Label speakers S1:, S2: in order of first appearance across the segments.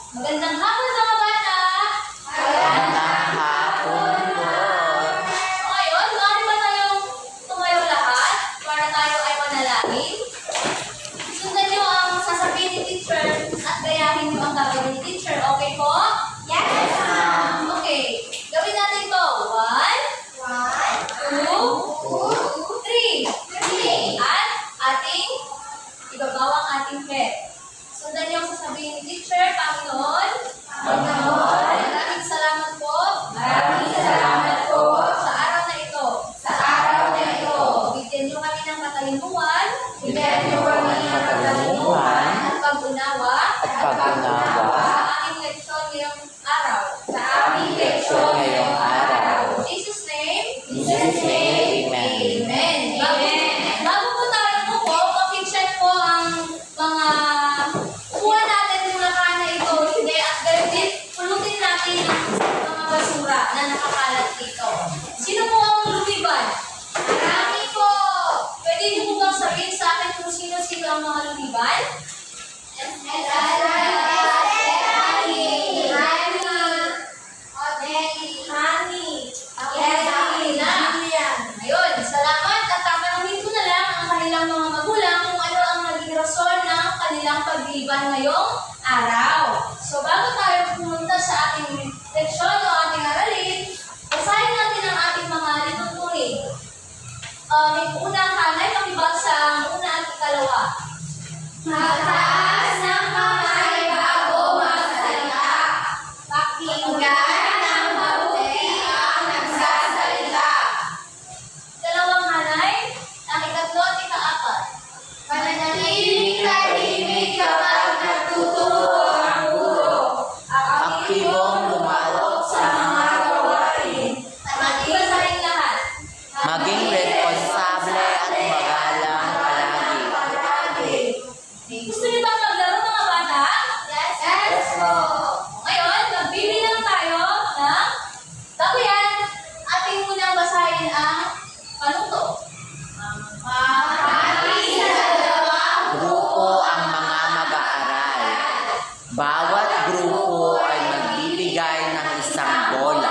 S1: Magandang hapon mga bata!
S2: Magandang hapon po.
S1: Ngayon, maaari ba tayong tumayo lahat para tayo ay manalangin? Sundan niyo ang sasabihin ni teacher at gayahin niyo ang gagawin ni teacher. Okay po? Yes, ma'am! Okay. Gawin natin to. 1, 2, 3. At ating ibabaw ang ating head. Sundan niyo ang sasabihin ni teacher. Panginoon, maraming salamat po.
S2: Maraming salamat po.
S1: Sa araw na ito.
S2: Sa araw na ito.
S1: Bigyan niyo kami ng katalinuhan.
S2: Bigyan niyo kami ng katalinuhan
S1: At pag-unawa.
S2: at pag-unawa
S1: Sa aking leksyon ngayong araw.
S2: sa aming leksyon ngayong araw.
S1: In Jesus' name.
S2: In Jesus' name, Amen.
S1: Amen. Bago po tayo po, pakicheck po ang mga kuha natin yung nakaan na ito. Hindi, at ganun din, pulutin natin ang mga basura na nakakalat dito. Sino po ang lumiban? Marami po. Pwede niyo po bang sabihin sa akin kung sino-sino ang mga lumiban? Ayun, salamat at tatanungin ko na lang ang kanilang mga magulang kung ano ang naging rason ng kanilang pagliban ngayong araw. So bago tayo pumunta sa ating leksyon o ating aralin, basahin natin ang ating mga liturturin. May unang hanay, pakibasa ang una at ikalawa. Mataas ng kamay bago magsalita. Pakinggan ng mabuti ang nagsasalita. Dalawang hanay, ang ikatlo at ikaapat. Pananatiling tahimik kapag nagtuturo ang guro.
S2: Aktibong lumalok sa mga gawain.
S1: Basahin lahat.
S2: Maging responsable at magalang palagi.
S1: Gusto niyo bang maglaro mga bata? Yes po. Ngayon, magbibilang tayo ng bago yan, ating munang basahin ang panuto.
S2: Grupo ang mga mag-aaral. Bawat grupo ay magbibigay ng isang bola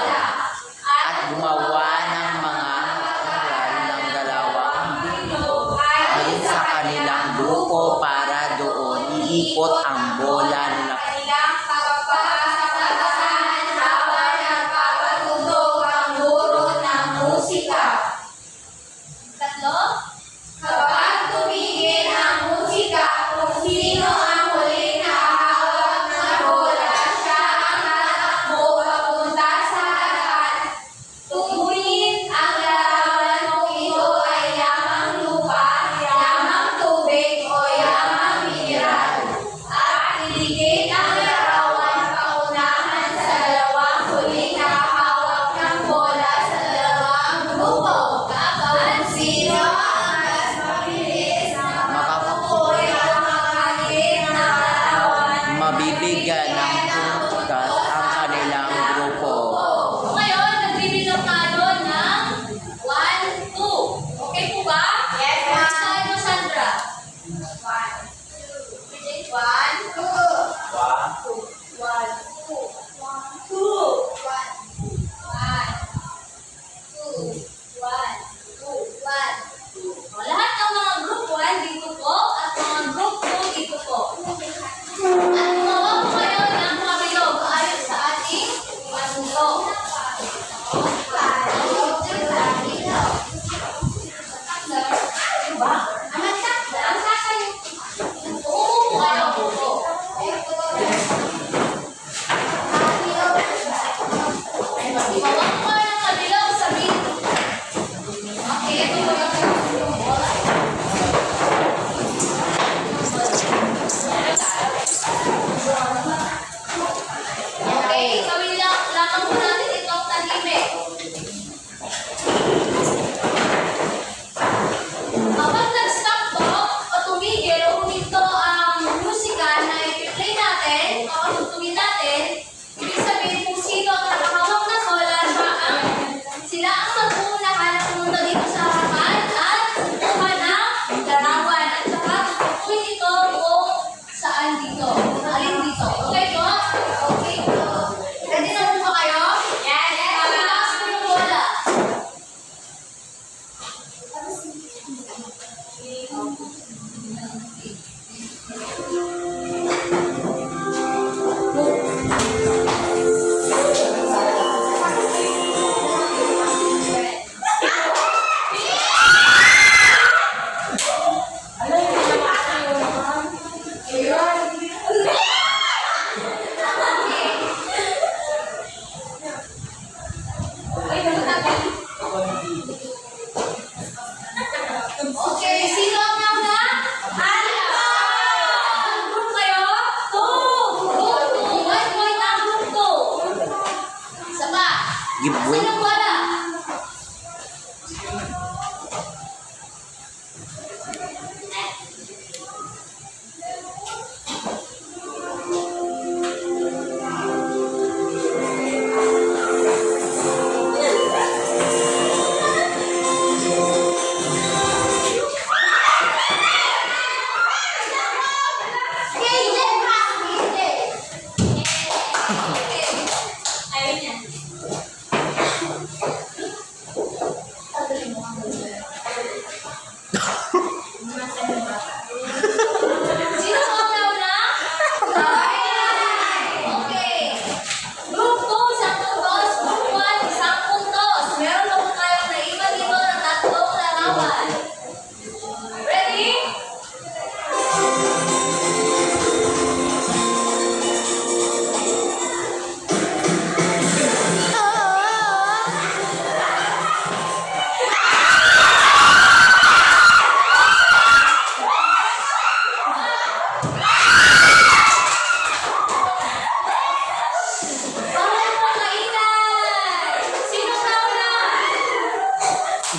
S2: at gumawa ng mga mag-aaral ng dalawang bilog ayon sa kanilang grupo para doon iikot ang bola nila.
S1: Kanilang pagpapasakasahan habang nagpapatugtog ang guro ng musika. Tatlo, kapag tumigil ang musika, kung sino ang huling nakahawak ng bola, siya ang tatakbo papunta sa harapan. Tugunin ang larawan kung ito ay yamang lupa, yamang tubig o yamang mineral. At iligid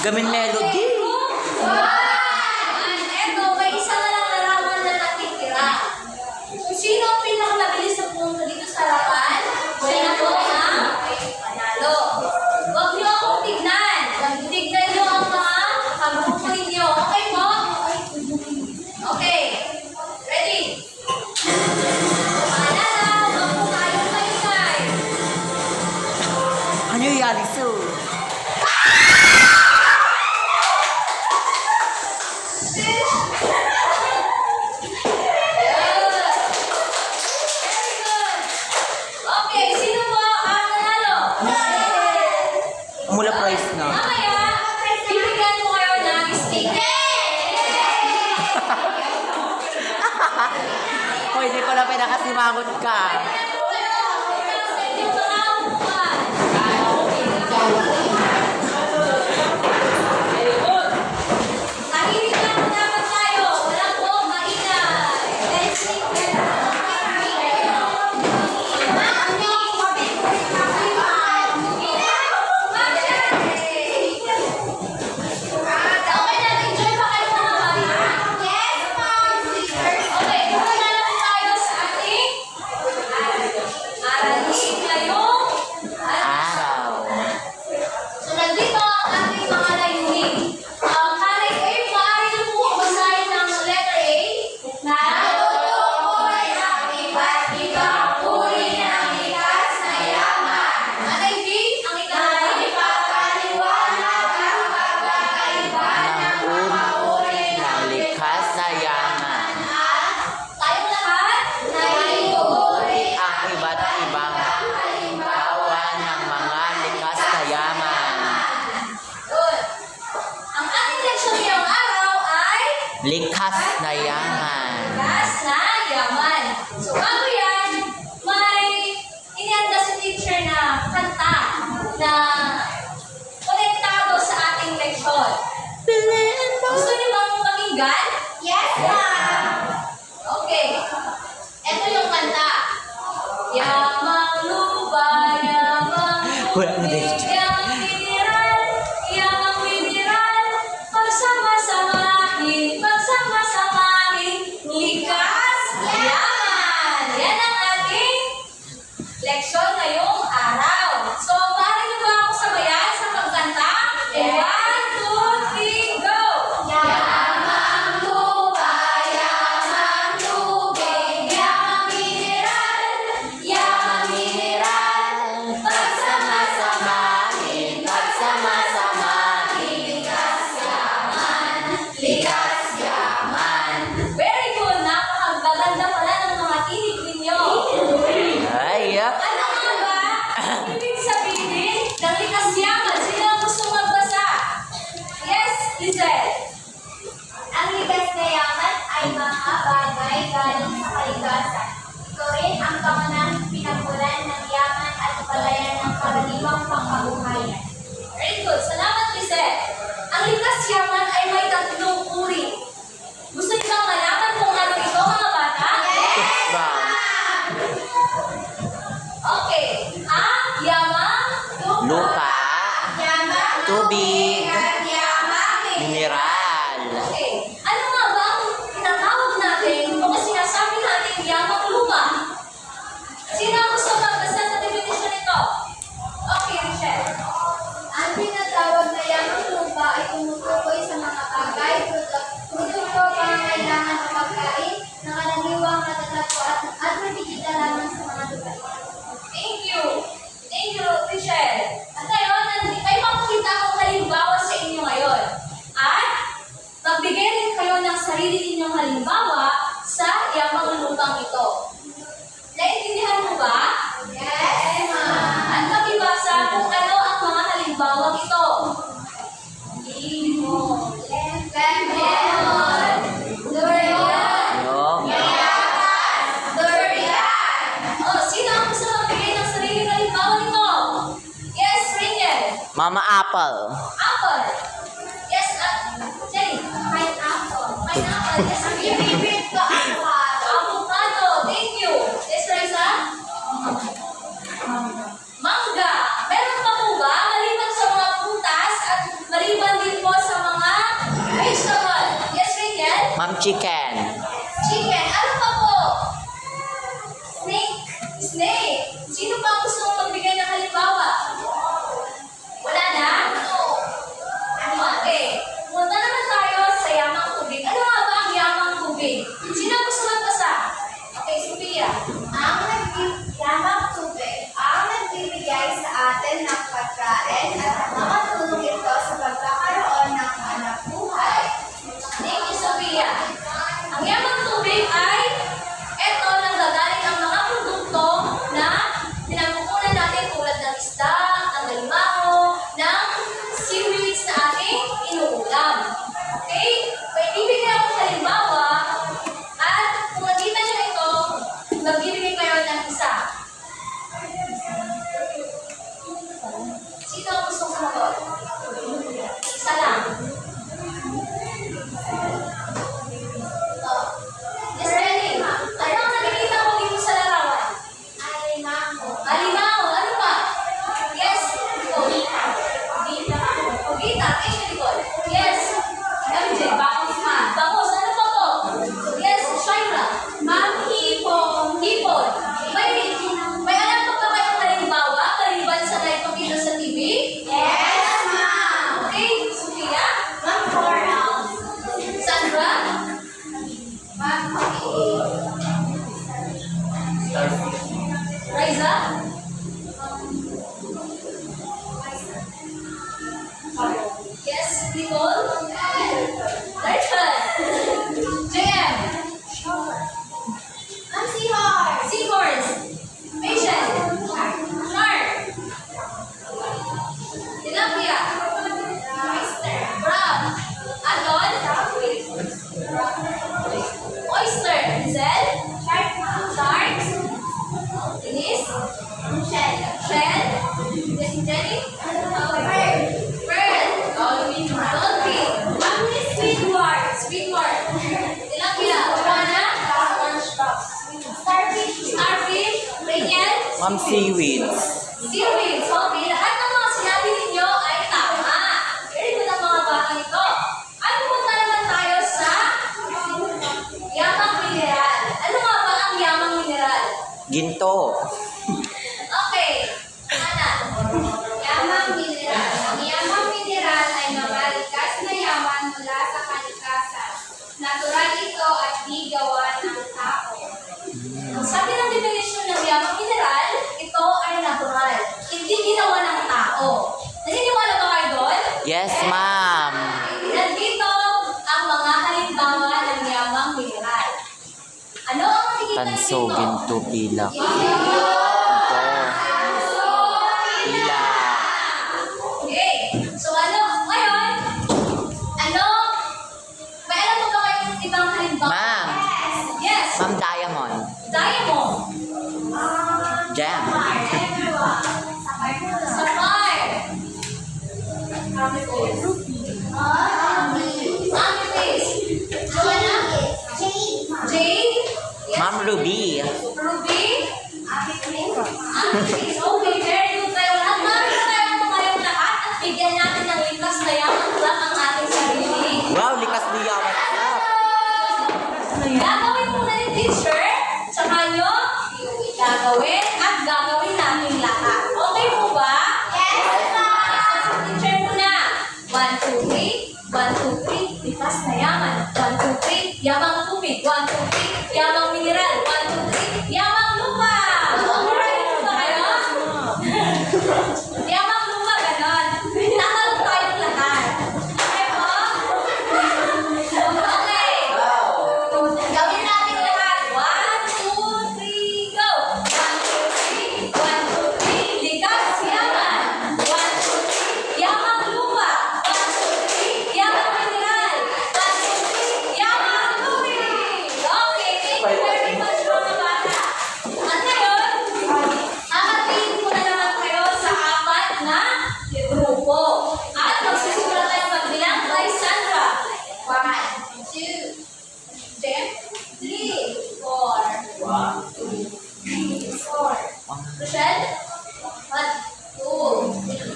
S2: Gamin melody.
S1: Eto, may isa na lang larawan na natitira. Kung sino ang pinakamabilis na pumunta dito sa harapan, siya na po ang panalo. Huwag niyo akong tignan. Tignan niyo ang mga kagrupo ninyo. Okay po? Okay. Ready? Paalala, huwag po kayong maingay.
S2: Ano yung Aliso?
S1: Okay, sino po ang nanalo?
S2: Mula price na.
S1: Mamaya, bibigyan ko kayo ng sticker.
S2: Hoy, hindi ko na pinakasimangot ka.
S1: Yung mga upuan. Tahimik lang po dapat tayo. Wala po maingay. Okay na, enjoy pa kayo mga bata? Okay, pumunta na po tayo sa ating aralin ngayong
S2: Araw.
S1: So, nandito ang ating mga layunin. Nanay A, maaari niyo po basahin ng letter A. Natutukoy ang iba't ibang uri ng likas na yaman. Nanay B, ang ikaway. Ipapaliwanag ang pagkakaiba ng mga uri
S2: Ng likas na yaman.
S1: tayong lahat naiuuri
S2: Ang iba't ibang halimbawa ng mga likas na yaman.
S1: Good. Ang ating leksyon ngayong araw ay
S2: Likas na yaman.
S1: gas na yaman. So, bago yan, may inianda si teacher na kanta na konektado sa ating leksyon. Gusto niyo bang pakinggan? Yes, ma'am! Okay. Ito yung kanta. Yamang lupa, yamang
S2: Wala na din.
S1: yamang mineral, pagsama-samahin, likas, yaman. Yan ang ating leksyon ngayong araw. So, maaari niyo ba ako sabayan sa pagkanta? 1, 2, 3, go! Yamang lupa, yamang tubig, yamang mineral,
S2: Pagsama-samahin, pagsama-samahin, likas yaman.
S1: Very good! Napakaganda pala ng mga tinig ninyo.
S2: Ay,
S1: Ano nga ba? Ibig sabihin ng likas yaman. Sino ang gusto magbasa? Yes, Lizelle.
S3: Ang likas na yaman ay mga bagay galing sa kalikasan. Ito rin ang kamanang pinagmulan ng yaman at palayan ng karaniwang pangkabuhayan.
S1: Very good. Salamat, Lizelle. Ang likas yaman ay may tatlong uri. Gusto niyo bang malaman kung ano ito, mga bata?
S2: ba?
S1: Okay. Ang yamang
S2: Lupa, tubig,
S3: yaman,
S2: mineral.
S1: Okay. Ano nga ba ang tinatawag natin o sinasabi natin yamang lupa? Sino ang gusto magbasa sa definition nito? Okay, Michelle.
S3: Ang tinatawag na yamang lupa ay tumutukoy sa mga bagay, produkto, pangangailangan ng pagkain, na karaniwang natatagpuan at makikita lamang sa mga lugar.
S1: Thank you. Thank you, Michelle. At ngayon, ay makikita akong halimbawa sa inyo ngayon. At magbigay rin kayo ng sarili ninyong halimbawa sa yamang lupang ito. Naintindihan mo ba?
S3: Yes, ma'am.
S1: At makibasa kung ano ang mga halimbawa ito.
S3: Lemon, durian,
S2: Yung
S3: durian.
S1: Oh, sino ang gusto magbigay ng sarili halimbawa nito? Yes, Rainier.
S2: Mama Apple.
S1: Apple. Yes, Jenny.
S3: Pineapple.
S1: Pineapple. Yes,
S3: Ang
S1: Rainier.
S3: favorite ko, avocado.
S1: Avocado. Thank you. Yes, Raisa. Mangga. Meron pa po ba? Maliban sa mga prutas at maliban din
S2: Chicken.
S1: Chicken. Ano pa po? Snake. Snake. Sino pa ang gusto mong magbigay ng halimbawa? Wala na? Okay. Punta naman tayo sa yamang tubig. Ano nga ba ang yamang tubig? Sino ang gusto magbasa? Okay, Sophia.
S3: Yamang tubig ang nagbibigay sa atin ng pagkain at nakatulong ito sa pagkakaroon ng hanap buhay.
S1: Thank you, Sophia. Ang yamang tubig ay eto nanggagaling ang mga produkto na pinagkukunan natin tulad ng isda, ng alimango, ng seaweeds na ating inuulam. Okay? May ibigay akong halimbawa at kung nakita nyo ito, magbibigay kayo ng isa. Sino ang gustong sumagot? Isa lang. Yes, Benny. Ano ang nakikita mo dito sa larawan?
S3: Alimango.
S1: Alimango. Ano pa? Yes. Nicole. Pugita. Thank you, Nicole. Yes. MJ. Bangos. Bangos. Ano pa po? Yes. Shaira.
S3: Ma'am, hipon.
S1: Hipon. May alam pa ba kayong halimbawa maliban sa naipakita sa TV?
S3: Yes, ma'am.
S1: Okay. Sophia.
S3: Ma'am, coral.
S1: Sandra.
S3: Ma'am,
S1: Riza. Yes, Nicole. Darton. JM.
S3: Ma'am, seahorse.
S1: Seahorse. Patient. Shark. Tilapia.
S3: Oyster.
S1: Crab. Aton. Oyster. Giselle.
S3: Shark, ma'am.
S1: Sharks. Denise.
S3: Shell.
S1: Shell. Yes, Jenny.
S3: Bird.
S1: Pearl. Dolphin.
S3: Ma'am, Squidward.
S1: Squidward. Tilapia. Joanna.
S3: Starfish.
S1: Starfish. Rachel.
S2: Ma'am, seaweeds.
S1: Seaweeds. Okay, lahat ng mga sinabi ninyo ay tama. Very good ang mga batang ito. At pumunta naman tayo sa yamang mineral. Ano nga ba ang yamang mineral?
S2: Ginto.
S1: Okay. Ana.
S3: Yamang mineral. Ang yamang mineral ay mamalikas na yaman mula sa kalikasan. Natural ito at di gawa ng tao.
S1: Ang sabi ng definition ng yamang mineral, ito ay natural. Hindi ginawa ng tao. Naniniwala ba kayo doon?
S2: Yes, ma'am.
S1: Nandito ang mga halimbawa ng yamang mineral. Ano ang nakikita
S2: Tanso,
S1: dito?
S2: ginto, pilak. Ito. Pila.
S1: Okay. So ano? Ngayon, ano? May alam mo ba kayong ibang halimbawa?
S2: Ma'am.
S1: Yes.
S2: Ma'am, diamond.
S1: Diamond.
S2: Gem.
S1: Sapphire. Amethyst. Joanna? Jade? Yes.
S2: Ma'am, ruby.
S1: Ruby? Amethyst. Okay, very good tayo. Lahat namin tayo mo ngayong lahat at bigyan natin ng likas na yaman lang ang ating sarili.
S2: Wow, likas niya. What's up?
S1: Gagawin muna ni teacher, tsaka nyo, gagawin at gagawin natin lahat. Okay po ba?
S3: Yes, ma'am.
S1: Teacher muna. 1, 2, 3. 1, 2, 3. Likas na yaman. 1, 2, 3. Yamang tubig. 1, 2, 3. Yamang mineral. 1, 2, 3. Yamang lupa. Alright po ba kayo? Yamang lupa, ganon. Tatalong tayong lahat. Okay po? Okay. Gawin natin lahat. 1, 2, 3, go! 1, 2, 3. 1, 2, 3. Likas, yaman. 1, 2, 3. Yamang lupa. 1, 2, 3. Yamang mineral. 1, 2, 3. Yamang tubig. Okay, thank you very much mga bata. At ngayon, ahatiin ko na naman kayo sa 4 na grupo. At magsisimula tayo magbilang kay Sandra. 1, 2, 3, 4. 1, 2, 3, 4. Rochelle? 1, 2, 3.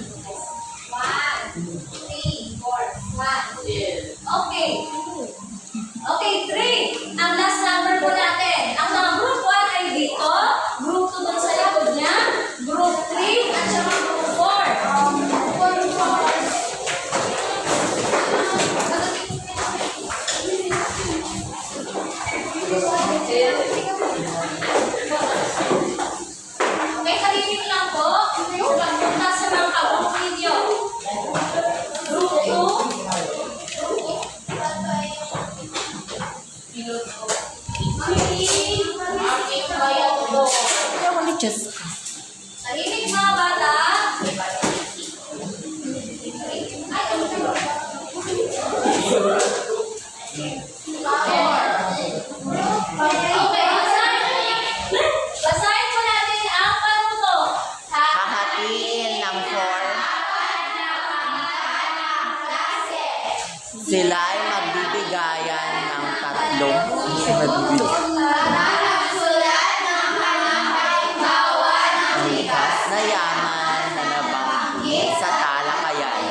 S1: 1, 3, 4. 1, 2. Okay. Okay, 3.
S2: Diyos ko.
S1: Tahimik mga bata. Okay, basahin po natin ang panuto.
S2: Hahatiin ng 4. Sila ay magbibigayan ng 3. Ang likas na yaman na nabanggit sa talakayan.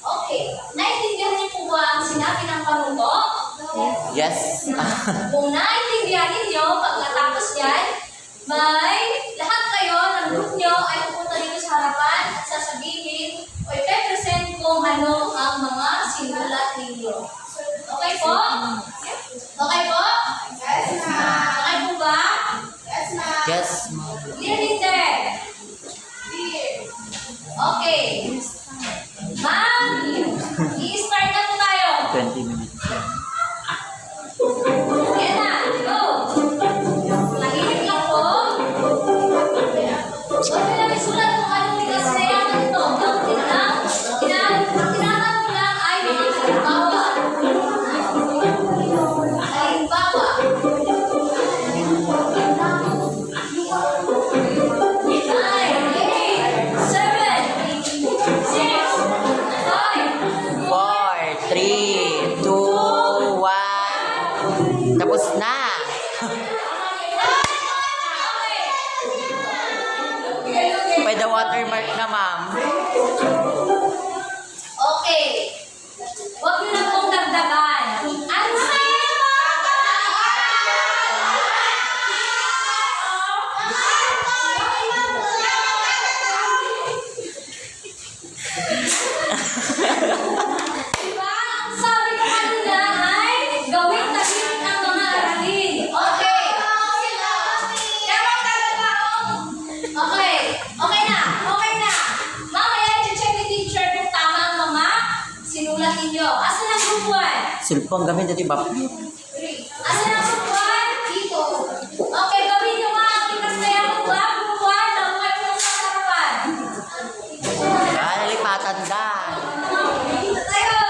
S1: Okay, naintindihan niyo po ba ang sinabi ng panuto?
S2: Yes.
S1: Kung naintindihan ninyo, pagkatapos yan, may lahat kayo ng group nyo ay pupunta dito sa harapan at sasabihin o ipe-present kung ano ang mga sinulat ninyo. Okay po? Okay po? Okay po ba?
S2: Yes.
S1: Clear hindi? Okay. Ma'am, i-start na po tayo.
S2: 20 minutes.
S1: Yan na, go! Tahimik lang po. Huwag nyo lang isulat kung anong likas na yaman ito. Ang tinatanong lang ay mga halimbawa. Halimbawa.
S2: 4, 3, 2, 1. Tapos na. Pwede watermark na, ma'am.
S1: Okay. Huwag nyo na pong dagdagan. Ano sa'yo? Diba? Ang sabi ko kanina ay gawin tahimik ang mga aralin. Okay. Pero talaga okay. Okay na. Okay na. Mamaya i-check ni teacher kung tama ang mga sinulat ninyo. Asan ang group 1?
S2: Sulpong gamin dati ba?
S1: Asan ang group 1? Dito. Okay, gawin nyo nga ang likas na yan. Group 1, daw kayo ng sasarapan.
S2: Lipatan da.
S1: Dito tayo.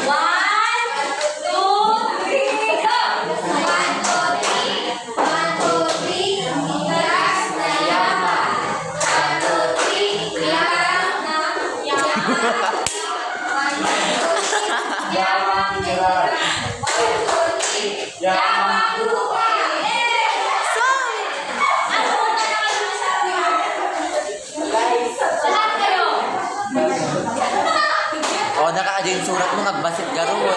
S1: 1, 2, 3, go! 1, 2, 3. 1, 2, 3. Likas na yaman. 1, 2, 3. Likas na yaman. 1, 2, 3. Yamang nila. 1, 2, 3. Yamang lupa. Ano po na nakalimutan niyo? Lahat kayo.
S2: O, nakaadyo yung surat mo, nagbasit garod.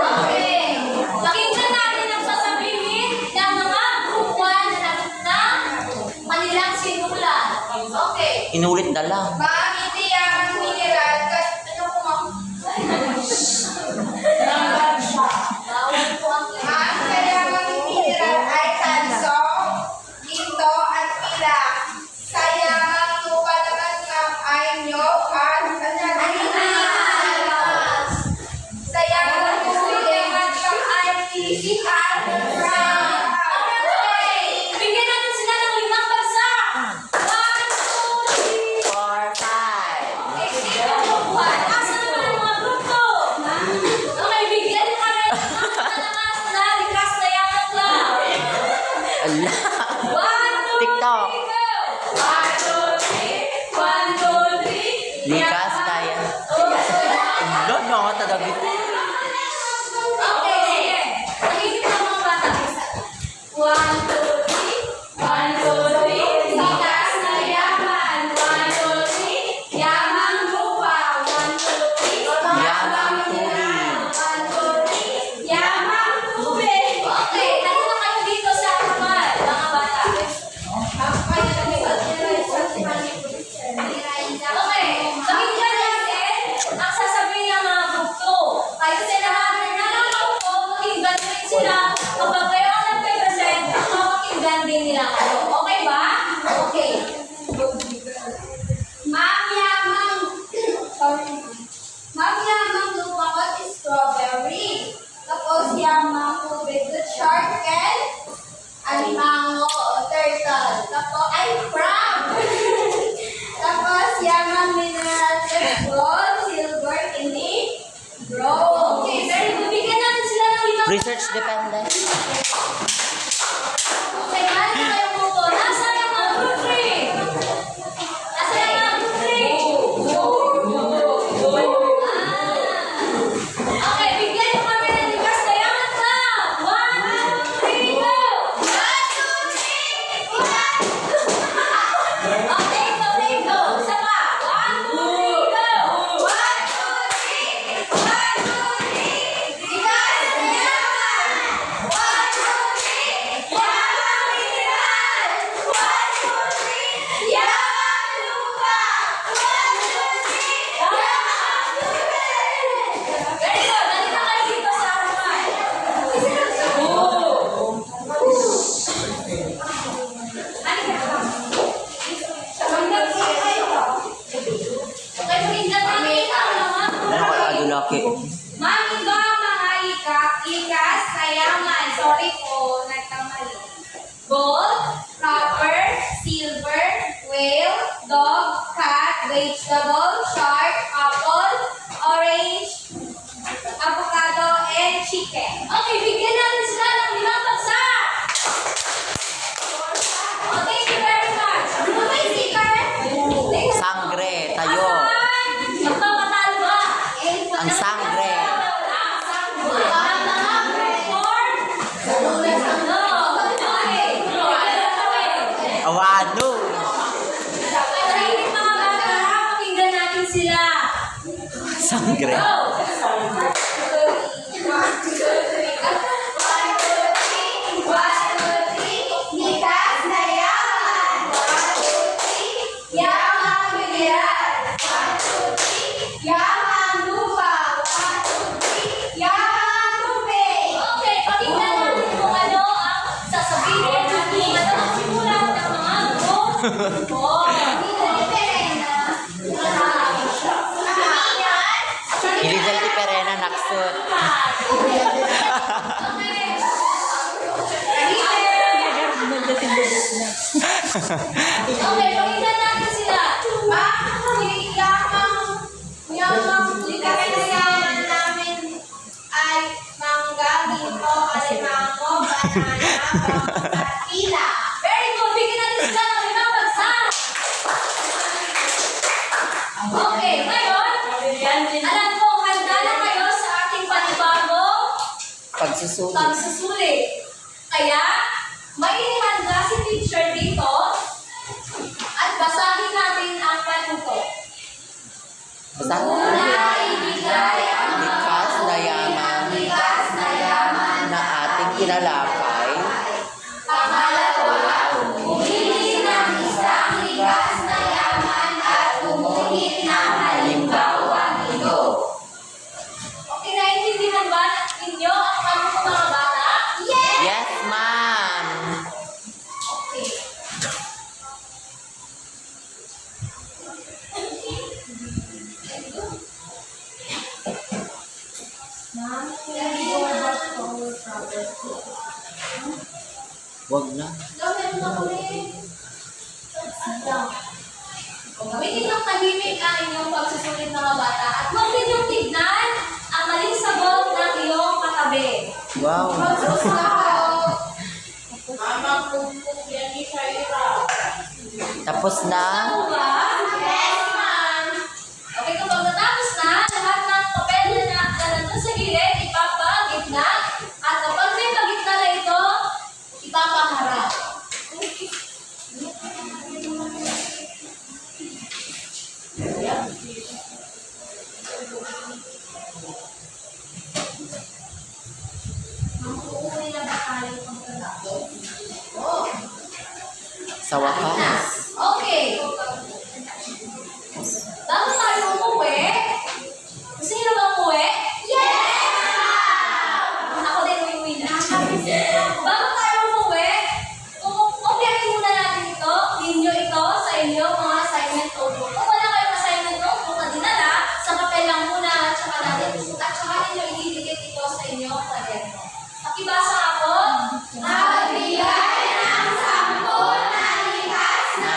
S1: Okay. Pakinggan natin ang sasabihin ng mga group 1 na nagot na kanilang sinulat. Okay.
S2: Inulit na lang.
S3: Ma'am, hindi ang mineral. Ano po, ma'am?
S1: Bawal po ang
S3: Ma'am, kaya ang mineral ay kalso, ginto, at pila. Sayang ang lupa naman, ma'am, ay nyog at sayang ang tubig at siyang ay pisikan.
S1: Okay. Bigyan natin sila ng 5 bagsak. 1, 2, 3.
S2: 4, 5.
S1: Okay, sino ang group 1? Asan naman ang mga group 2? Okay, bigyan ka rin ng malakas na likas na yaman lang.
S2: Ala.
S1: 1, 2,
S2: TikTok.
S1: 3, go! 1, 2, 3. 1, 2, 3.
S2: Likas tayo. No, no, tadagit.
S1: Okay, sige. Tahimik na mga bata. 1, 2, 3. 1, 2, 3. Likas na yaman. 1, 2, 3. Yamang lupa. 1, 2, 3.
S2: Yamang tubig.
S1: 1, 2, 3. Yamang tubig. Okay, ano na kayo dito sa harapan, mga bata? Okay, pakinggan natin ang sasabihin ng mga group 2.
S2: Research depende.
S1: Okay, balik na kayo po. Nasaan yung mga group 3? Nasaan yung mga group 3? Okay, bigyan nyo kami ng likas na yaman club. 1, 2, 3, go! 1, 2, 3, 1! Okay, go. Isa pa. 1, 2, 3, go! 1, 2, 3! 1, 2, 3! Likas na yaman! 1, 2, 3! Yaman mineral! 1, 2, 3! Yaman lupa! 1, 2, 3! Yaman tubig! Very good. Dali na kayo dito sa harapan. Okay, pakinggan namin ang mga
S2: Ano ko adulaki?
S1: Mangga, mga likas, kayaman. Sorry po, nagkamali. Gold, copper, silver, whale, dog, cat, vegetable, shark, apple, orange, avocado, and chicken. Okay, bigyan natin sila ng 5 bagsak. Oh, thank you very much. Ano ba yung sticker?
S2: Sangre, tayo.
S1: Magpapatalo ba?
S2: Ang sangre. Awado.
S1: Pakinggan natin sila.
S2: Sangre.
S3: Likas na yaman! 1, 2, 3! Yaman mineral! 1, 2, 3! Yaman lupa! 1, 2, 3! Yaman tubig!
S1: Okay, pakinggan natin kung ano ang sasabihin natin. Ano ang simulan ng mga group?
S2: Ilizal di Perena naksut.
S1: Okay, pakinggan natin sila.
S3: Yamang likas na yaman namin ay mangga, ginto, alimango, banana, bangos, at pila.
S1: Very good. Bigyan natin sila ng 5 bagsak. Okay, ngayon, alam ko, handa na kayo sa ating panibagong
S2: Pagsusulit.
S1: pagsusulit. Kaya, may ihanda si teacher dito at basahin natin ang panuto.
S2: Basta
S1: Una, ibigay ang
S2: likas na yaman
S1: likas na yaman.
S2: na ating kinalakay.
S1: Pangalawa, pumili ng isang likas na yaman at gumuhit ng halimbawang ito. Okay, naiintindihan ba ninyo ang panuto mga bata?
S2: Yes, ma'am.
S1: Okay.
S2: Wag na.
S1: Gawin mo ulit. Gamitin ng tahimik ang inyong pagsusulit mga bata at huwag ninyong tignan ang maling sagot ng iyong katabi.
S2: Wow. Tapos na.
S1: Ano ba? Yes, ma'am. Okay, kapag natapos na, lahat ng papel na nandun sa gilid, ipapagitna. At kapag may pagitna na ito, ipapaharap. Uuwi na ba tayo pagkatapos?
S2: Sa wakas.
S1: Okay. Bago tayo umuwi, gusto niyo na ba umuwi? Yes! Ako din umuwi na. Bago tayo umuwi, kopyahin muna natin ito, ninyo ito, sa inyo, mga assignment notebook. Kung wala kayong assignment notebook na dinala, sa papel lang muna, at saka ninyo ididikit ito sa inyo kwaderno. Pakibasa ako. Magbigay ng 10 na likas na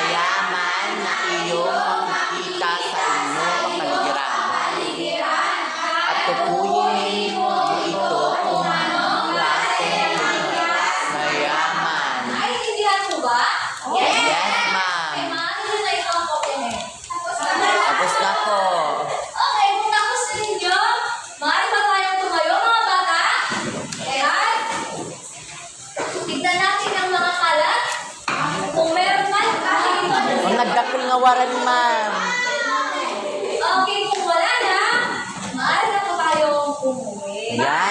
S2: Mangawaran, ma'am.
S1: Okay, kung wala na, maaari na po tayong umuwi.
S2: Yan.